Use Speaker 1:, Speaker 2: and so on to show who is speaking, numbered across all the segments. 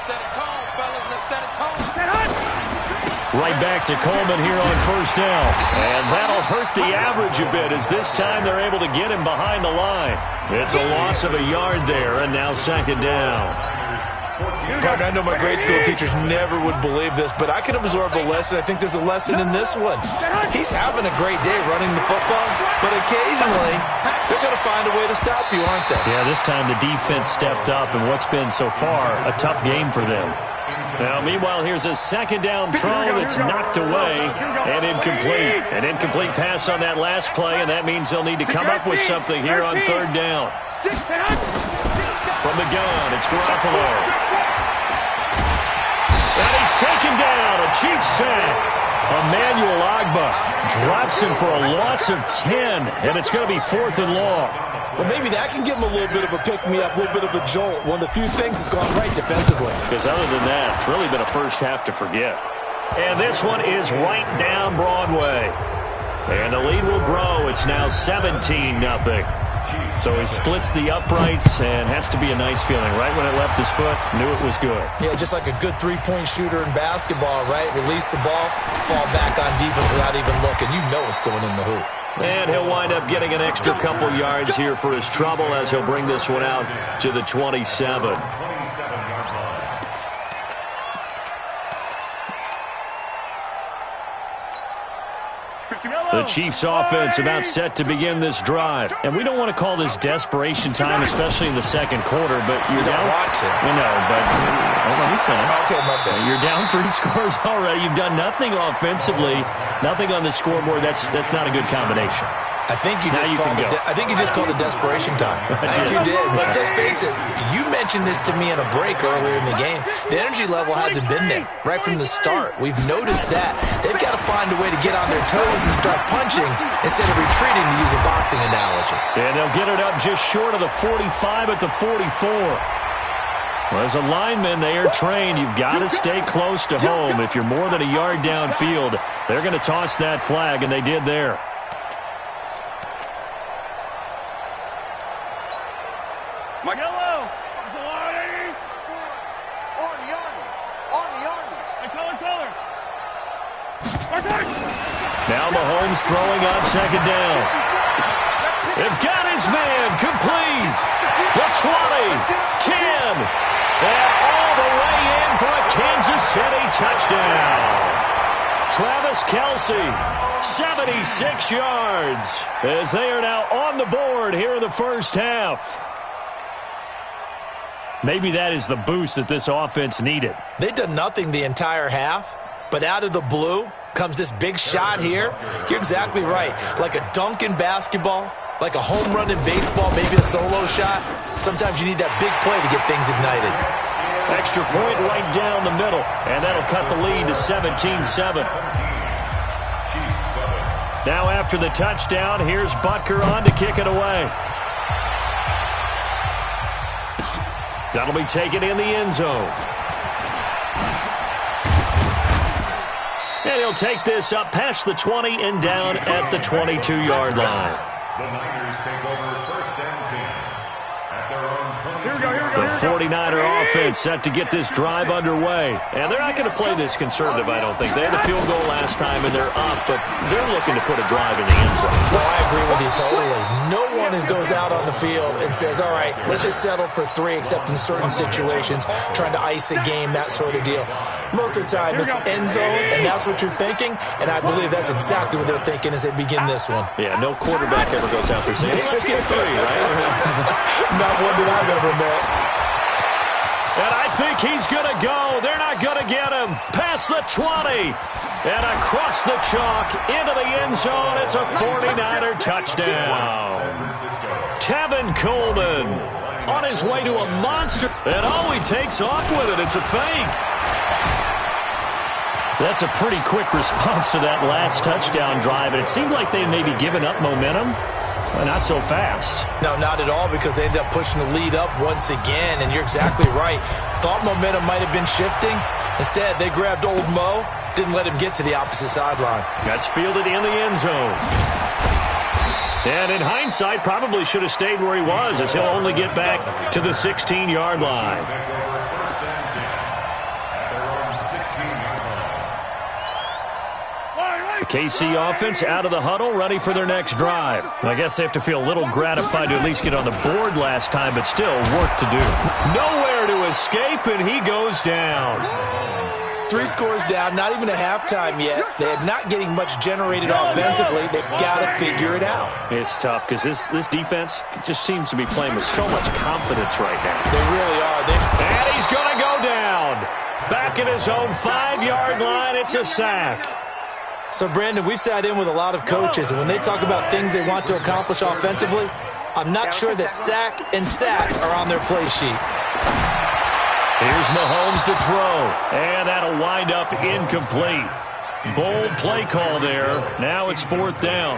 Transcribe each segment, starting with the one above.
Speaker 1: set a tone, fellas. Let's set a tone.
Speaker 2: Right back to Coleman here on first down. And that'll hurt the average a bit as this time they're able to get him behind the line. It's a loss of a yard there, and now second down.
Speaker 3: Partner, I know my grade school teachers never would believe this, but I can absorb a lesson. I think there's a lesson in this one. He's having a great day running the football, but occasionally they're going to find a way to stop you, aren't they?
Speaker 2: Yeah, this time the defense stepped up in what's been so far a tough game for them. Now, meanwhile, here's a second down throw that's knocked away and incomplete. An incomplete pass on that last play, and that means they'll need to come up with something here on third down. From the gun, it's Garoppolo. And he's taken down, a Chiefs sack. Emmanuel Ogbah drops him for a loss of 10, and it's going to be 4th and long.
Speaker 3: Well, maybe that can give him a little bit of a pick-me-up, a little bit of a jolt. One of the few things that's gone right defensively.
Speaker 2: Because other than that, it's really been a first half to forget. And this one is right down Broadway. And the lead will grow. It's now 17-0. So he splits the uprights and has to be a nice feeling. Right when it left his foot, knew it was good.
Speaker 3: Yeah, just like a good three-point shooter in basketball, right? Release the ball, fall back on defense without even looking. You know it's going in the hoop.
Speaker 2: And he'll wind up getting an extra couple yards here for his trouble as he'll bring this one out to the 27. The Chiefs offense about set to begin this drive. And we don't want to call this desperation time, especially in the second quarter, but you're down. We know, but let me finish.
Speaker 3: Okay, my bad.
Speaker 2: You're down 3 scores already. You've done nothing offensively, nothing on the scoreboard. That's not a good combination.
Speaker 3: I think you just called it desperation time. I think you did. But let's face it, you mentioned this to me in a break earlier in the game. The energy level hasn't been there right from the start. We've noticed that. They've got to find a way to get on their toes and start punching instead of retreating, to use a boxing analogy.
Speaker 2: And they'll get it up just short of the 45 at the 44. Well, as a lineman, they are trained. You've got to stay close to home. If you're more than a yard downfield, they're going to toss that flag, and they did there.
Speaker 1: Yellow.
Speaker 2: Now Mahomes throwing on second down. They've got his man complete. The 20, 10, and all the way in for a Kansas City touchdown. Travis Kelce, 76 yards, as they are now on the board here in the first half. Maybe that is the boost that this offense needed.
Speaker 3: They've done nothing the entire half, but out of the blue comes this big shot here. You're exactly right. Like a dunk in basketball, like a home run in baseball, maybe a solo shot. Sometimes you need that big play to get things ignited.
Speaker 2: Extra point right down the middle, and that'll cut the lead to 17-7. Now after the touchdown, here's Butker on to kick it away. That'll be taken in the end zone. And he'll take this up past the 20 and down at the 22-yard line.
Speaker 4: The Niners take over first and 10 at their own 22.
Speaker 2: The 49er offense set to get this drive underway. And they're not going to play this conservative, I don't think. They had the field goal last time, and they're up, but they're looking to put a drive in the end zone.
Speaker 3: Well, I agree with you totally. No one goes out on the field and says, all right, let's just settle for 3, except in certain situations, trying to ice a game, that sort of deal. Most of the time, it's end zone, and that's what you're thinking, and I believe that's exactly what they're thinking as they begin this one.
Speaker 2: Yeah, no quarterback ever goes out there saying, hey, let's get 3, right?
Speaker 3: Not one that I've ever met.
Speaker 2: And I think he's going to go. They're not going to get him. Past the 20. And across the chalk into the end zone. It's a 49er touchdown. Tevin Coleman on his way to a monster. And he takes off with it. It's a fake. That's a pretty quick response to that last touchdown drive. And it seemed like they may be giving up momentum. Well, not so fast.
Speaker 3: No, not at all, because they ended up pushing the lead up once again, and you're exactly right. Thought momentum might have been shifting. Instead, they grabbed old Mo, didn't let him get to the opposite sideline.
Speaker 2: That's fielded in the end zone. And in hindsight, probably should have stayed where he was, as he'll only get back to the 16-yard line. KC offense out of the huddle, ready for their next drive. I guess they have to feel a little gratified to at least get on the board last time, but still work to do. Nowhere to escape, and he goes down.
Speaker 3: 3 scores down, not even a halftime yet. They're not getting much generated offensively. They've got to figure it out.
Speaker 2: It's tough because this defense just seems to be playing with so much confidence right now.
Speaker 3: They really are.
Speaker 2: And he's going to go down. Back at his own 5-yard line, it's a sack.
Speaker 3: So, Brandon, we've sat in with a lot of coaches, and when they talk about things they want to accomplish offensively, I'm not sure that sack and sack are on their play sheet.
Speaker 2: Here's Mahomes to throw, and that'll wind up incomplete. Bold play call there. Now it's 4th down.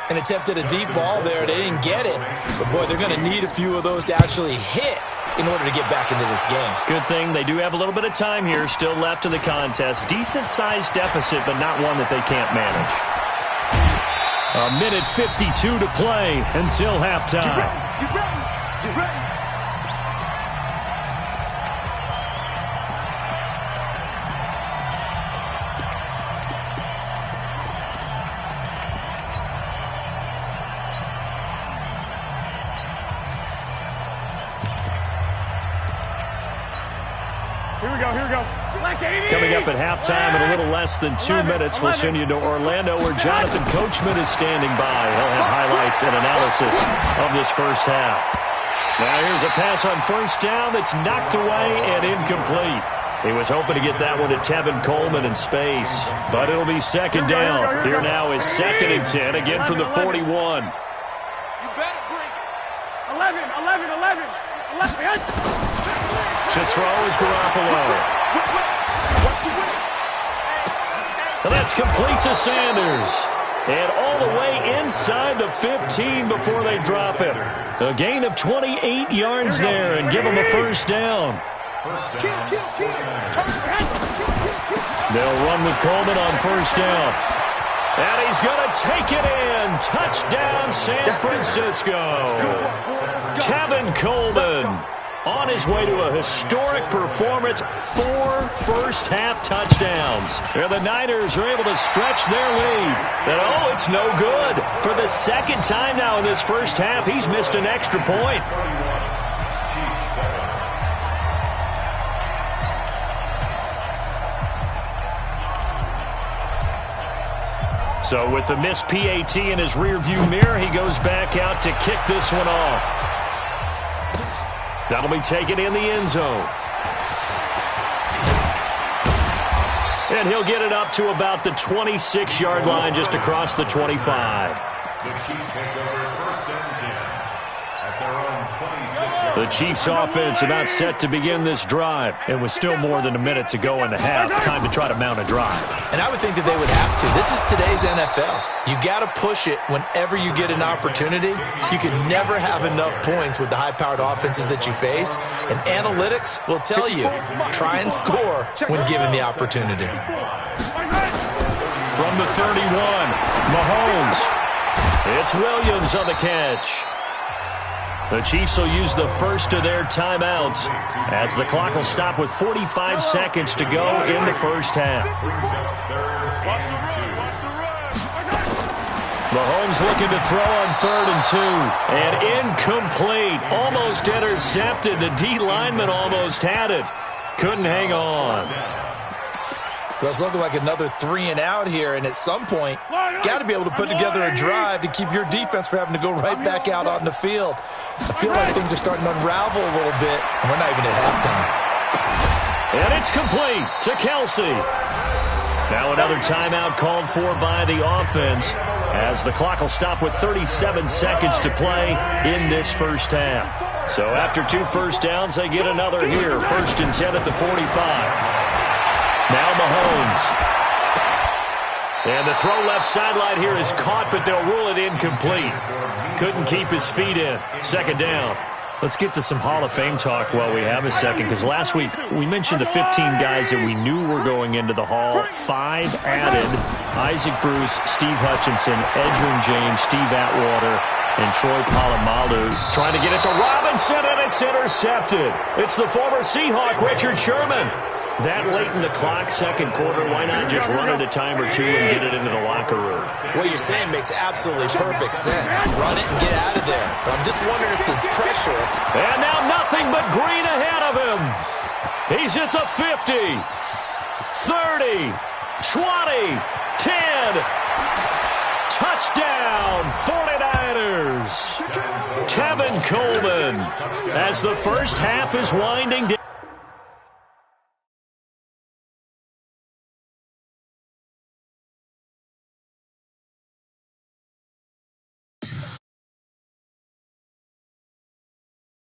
Speaker 3: And attempted a deep ball there. They didn't get it. But, boy, they're going to need a few of those to actually hit in order to get back into this game.
Speaker 2: Good thing they do have a little bit of time here still left in the contest. Decent-sized deficit, but not one that they can't manage. 1:52 to play until halftime.
Speaker 1: Get ready. Get ready.
Speaker 2: Coming up at halftime in a little less than 2 minutes, we'll send you to Orlando where Jonathan Coachman is standing by. He'll have highlights and analysis of this first half. Now here's a pass on first down that's knocked away and incomplete. He was hoping to get that one to Tevin Coleman in space, but it'll be second down. Here now is 2nd and 10, again from the 41.
Speaker 1: You better bring it. 11.
Speaker 2: To throw is Garoppolo. And that's complete to Sanders. And all the way inside the 15 before they drop him. A gain of 28 yards there and give him a first down. They'll run with Coleman on first down. And he's going to take it in. Touchdown, San Francisco. Tevin Coleman on his way to a historic performance, 4 first-half touchdowns. Here the Niners are able to stretch their lead. And, it's no good. For the second time now in this first half, he's missed an extra point. So with the missed PAT in his rearview mirror, he goes back out to kick this one off. That'll be taken in the end zone. And he'll get it up to about the 26-yard line just across the 25.
Speaker 4: The Chiefs take over 1st and 10 at their own 26-yard.
Speaker 2: The Chiefs offense about set to begin this drive. And with still more than a minute to go in the half, time to try to mount a drive.
Speaker 3: And I would think that they would have to. This is today's NFL. You got to push it whenever you get an opportunity. You can never have enough points with the high-powered offenses that you face. And analytics will tell you, try and score when given the opportunity.
Speaker 2: From the 31, Mahomes. It's Williams on the catch. The Chiefs will use the first of their timeouts as the clock will stop with 45 seconds to go in the first half. Mahomes looking to throw on 3rd and 2. And incomplete. Almost intercepted. The D lineman almost had it. Couldn't hang on.
Speaker 3: Well, it's looking like another 3 and out here, and at some point, got to be able to put together a drive to keep your defense from having to go right back out on the field. I feel like things are starting to unravel a little bit, and we're not even at halftime.
Speaker 2: And it's complete to Kelsey. Now another timeout called for by the offense as the clock will stop with 37 seconds to play in this first half. So after 2 first downs, they get another here. 1st and 10 at the 45. Now Mahomes. And the throw left sideline here is caught, but they'll rule it incomplete. Couldn't keep his feet in. 2nd down. Let's get to some Hall of Fame talk while we have a second, because last week we mentioned the 15 guys that we knew were going into the Hall. 5 added: Isaac Bruce, Steve Hutchinson, Edgerrin James, Steve Atwater, and Troy Polamalu. Trying to get it to Robinson, and it's intercepted. It's the former Seahawk, Richard Sherman. That late in the clock, second quarter, why not just run it a time or two and get it into the locker room?
Speaker 3: What you're saying makes absolutely perfect sense. Run it and get out of there. But I'm just wondering if the pressure...
Speaker 2: And now nothing but green ahead of him. He's at the 50, 30, 20, 10. Touchdown, 49ers. Tevin Coleman. As the first half is winding